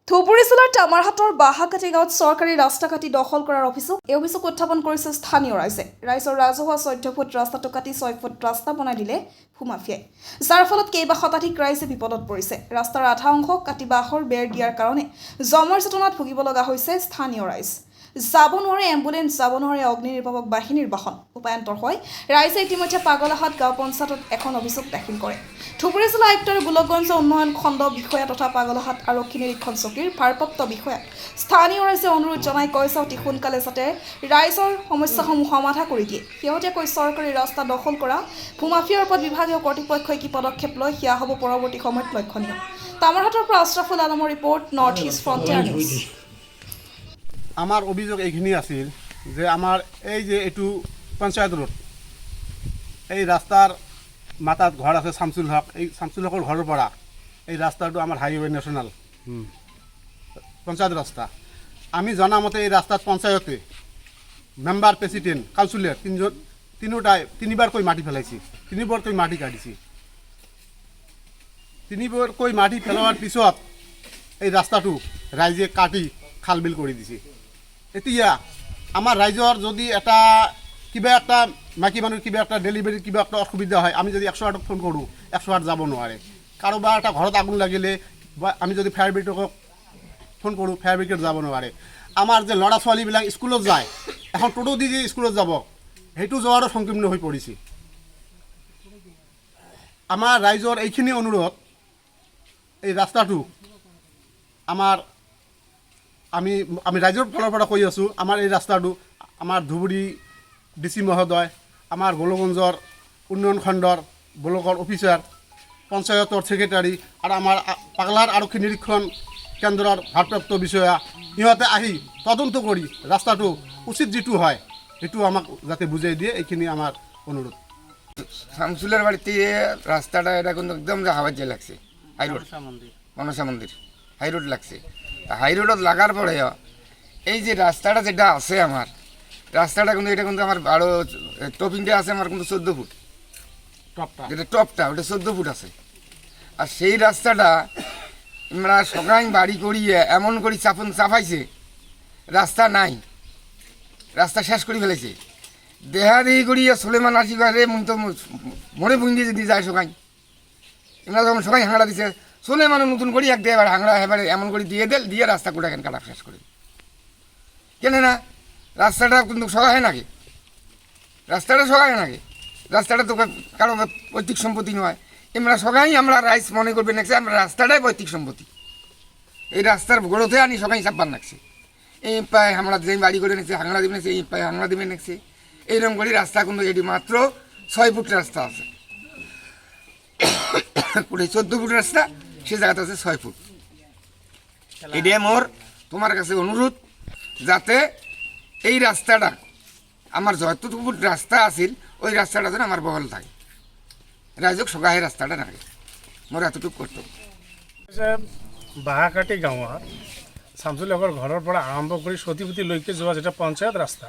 ধুবুৰী জিলাৰ তামাৰহাটৰ বাহাকাটি গাঁৱত চৰকাৰী ৰাস্তা কাটি দখল কৰাৰ অভিযোগ। এই অভিযোগ উত্থাপন কৰিছে স্থানীয় ৰাইজে। ৰাইজৰ ৰাজহুৱা 14 ফুট ৰাস্তাটো কাটি 6 ফুট ৰাস্তা বনাই দিলে ভূমাফিয়াই, যাৰ ফলত কেইবা শতাধিক ৰাইজে বিপদত পৰিছে। ৰাস্তাৰ আধা অংশ কাটি বাঁহৰ বেৰ দিয়াৰ কাৰণে জমৰ চেতনাত ভুগিব লগা হৈছে স্থানীয় ৰাইজ। যাব নোৱাৰে এম্বুলেন্স, যাব নোৱাৰে অগ্নি নিৰ্বাপক বাহিনীৰ বাহন। উপায়ন্তৰ হয় ৰাইজে ইতিমধ্যে পাগলাহাট গাঁও পঞ্চায়তত এখন অভিযোগ দাখিল কৰে। ধুবুৰী জিলা আয়ুক্ত আৰু গোলকগঞ্জ উন্নয়ন খণ্ড বিষয়া তথা পাগলাহাট আৰক্ষী নিৰীক্ষণ চকীৰ ভাৰপ্ৰাপ্ত বিষয়াক স্থানীয় ৰাইজে অনুৰোধ জনাই কৈছে অতি সোনকালে যাতে ৰাইজৰ সমস্যাসমূহ সমাধা কৰি দিয়ে। শেহতীয়াকৈ চৰকাৰী ৰাস্তা দখল কৰা ভূমাফিয়াৰ ওপৰত বিভাগীয় কৰ্তৃপক্ষই কি পদক্ষেপ লয় সেয়া হ'ব পৰৱৰ্তী সময়ত লক্ষণীয়। তামাৰহাটৰ পৰা আশ্ৰাফুল আলমৰ report, North East Frontier News. আমার অভিযোগ এইখিনি আছিল যে আমার এই যে এইটো পঞ্চায়ত রোড, এই রাস্তার মাথাত ঘর আছে শামসুল হক। এই শামসুল হকৰ ঘৰৰ পৰা এই ৰাস্তাটো আমাৰ হাইৱে ন্যাশনাল পঞ্চায়ত ৰাস্তা। আমি জনা মতে এই ৰাস্তাত পঞ্চায়তে মেম্বাৰ, প্ৰেচিডেণ্ট, কাউন্সিলৰ তিনিবাৰকৈ মাটি পেলাইছে, তিনিবাৰকৈ মাটি কাটিছে। তিনিবাৰকৈ মাটি পেলোৱাৰ পিছত এই ৰাস্তাটো ৰাইজে কাটি খাল বিল কৰি দিছে। এতিয়া আমাৰ ৰাইজৰ যদি কিবা এটা মাইকী মানুহ কিবা এটা ডেলিভাৰী কিবা একটা অসুবিধা হয়, আমি যদি 108 ফোন কৰোঁ, 108 যাব নোৱাৰে। কাৰোবাৰ এটা ঘৰত আগুন লাগিলে বা আমি যদি ফায়াৰ ব্ৰিগেডক ফোন কৰোঁ, ফায়াৰ ব্ৰিগেড যাব নোৱাৰে। আমাৰ যে ল'ৰা ছোৱালীবিলাক স্কুলত যায়, এখন টোটো দি যে স্কুলত যাব, সেইটো যোৱাৰো সংকীৰ্ণ হৈ পৰিছে। আমাৰ ৰাইজৰ এইখিনি অনুৰোধ, এই ৰাস্তাটো আমি ৰাইজৰ ফালৰ পৰা কৈ আছোঁ, আমাৰ এই ৰাস্তাটো আমাৰ ধুবুৰী ডিচি মহোদয়, আমাৰ গোলগঞ্জৰ উন্নয়ন খণ্ডৰ ব্লকৰ অফিচাৰ, পঞ্চায়তৰ ছেক্ৰেটাৰী আৰু আমাৰ পাগলাহাট আৰক্ষী নিৰীক্ষণ কেন্দ্ৰৰ ভাৰপ্ৰাপ্ত বিষয়া, ইহঁতে আহি তদন্ত কৰি ৰাস্তাটো উচিত যিটো হয় সেইটো আমাক যাতে বুজাই দিয়ে, এইখিনি আমার অনুরোধ। শামসুলের বাড়িতে রাস্তাটা এটা কিন্তু একদম হাওয়াজে লাগছে, হাইরোড মনসা মন্দির হাইরোড লাগছে। হাই রোডত লাগার পরে এই যে রাস্তাটা যেটা আছে আমার রাস্তাটা কিন্তু এটা কিন্তু আমার আরও টপিংটা আছে আমার কিন্তু 14 ফুট, যেটা টপটা ওটা 14 ফুট আছে। আর সেই রাস্তাটা আমরা সকাল বাড়ি করিয়ে এমন করে চাপাইছে, রাস্তা নাই, রাস্তা শেষ করে ফেলেছে। দেহাদেহি করিয়ে সোলেমান আসিবারে তো মনে বুঝিয়ে যদি যায় সকাল, এমরা যখন সকাল হাঁড়া দিছে সোলেমান নতুন করি এক এবার হাঁড়া এবারে এমন করে দিয়ে রাস্তা কোটা কেন কাটা শেষ করে কেন না? রাস্তাটা কিন্তু সকাল হয় নাকি? রাস্তাটা সকাল হয় নাকি? রাস্তাটা তো কারো পৈতৃক সম্পত্তি নয়। আমরা সকালই আমরা রাইস মনে করবে নাকছে আমরা রাস্তাটাই পৈতৃক সম্পত্তি। এই রাস্তার গোড়তে আনি সকাল চাপবার নাকছে, এই পায়ে আমরা যে বাড়ি করে নিচ্ছে হাংলা দিবে নিচ্ছে, এই পায়ে হাংলা দিবে নিচ্ছে। এইরকম করে রাস্তা কিন্তু এটি মাত্র 6 ফুট রাস্তা আছে, পুরো 14 ফুট রাস্তা, সে জায়গাতে আছে 6 ফুট। এটাই মোর তোমার কাছে অনুরোধ, যাতে এই রাস্তাটা আমার যতটুকু ফুট রাস্তা আছিল ওই রাস্তাটা যেন আমার বহল থাকে, রাইজক সগাহে রাস্তাটা নাগে, মোর এতটুকু করতো। বাহাকাটি গাঁৱৰ শামসুল হকৰ ঘৰৰ পৰা আৰম্ভ কৰি সতীপতিলৈকে যোৱা যেটা পঞ্চায়ত ৰাস্তা,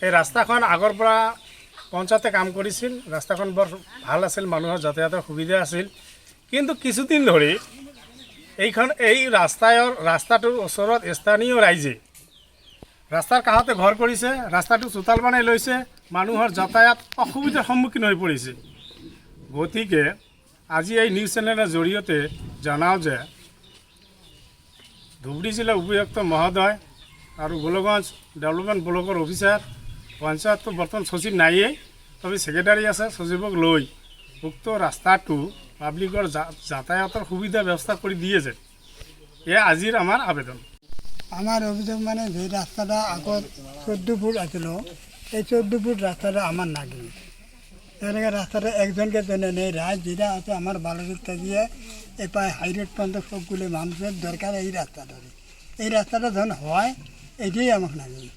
এই ৰাস্তাখন আগৰ পৰা পঞ্চায়তে কাম কৰিছিল। ৰাস্তাখন বৰ ভাল আছিল, মানুহৰ যাতায়াতৰ সুবিধা আছিল। কিন্তু কিছুদিন ধৰি এই ৰাস্তাটোৰ ওচৰত স্থানীয় ৰাইজে ৰাস্তাৰ কাষতে ঘৰ কৰিছে, ৰাস্তাটো চোতাল বনাই লৈছে, মানুহৰ যাতায়াত অসুবিধাৰ সন্মুখীন হৈ পৰিছে। গতিকে আজি এই নিউজ চেনেলৰ জৰিয়তে জনাওঁ যে ধুবুৰী জিলাৰ উপায়ুক্ত মহোদয় আৰু গোলগঞ্জ ডেভেলপমেণ্ট ব্লকৰ অফিচাৰ, পঞ্চায়তটো বৰ্তমান সচিব নায়েই, তবে ছেক্ৰেটাৰী আছে, সচিবক লৈ উক্ত ৰাস্তাটো পাব্লিকৰ যাতায়াতৰ সুবিধা ব্যৱস্থা কৰি দিয়ে যে, এয়া আজিৰ আমাৰ আবেদন। আমার অভিযোগ মানে যে রাস্তাটা আগত 14 ফুট আছিল, এই 14 ফুট রাস্তাটা আমার নাকি তেনেকৈ রাস্তাটা একজনকে জন্য নেই। রাজ যেটা আছে আমার বালুরটা দিয়ে এই প্রায় হাইরোড পর্যন্ত সবগুলো মানুষের দরকার এই রাস্তাটা। এই রাস্তাটা যখন হয় এটাই আমাকে নাকি।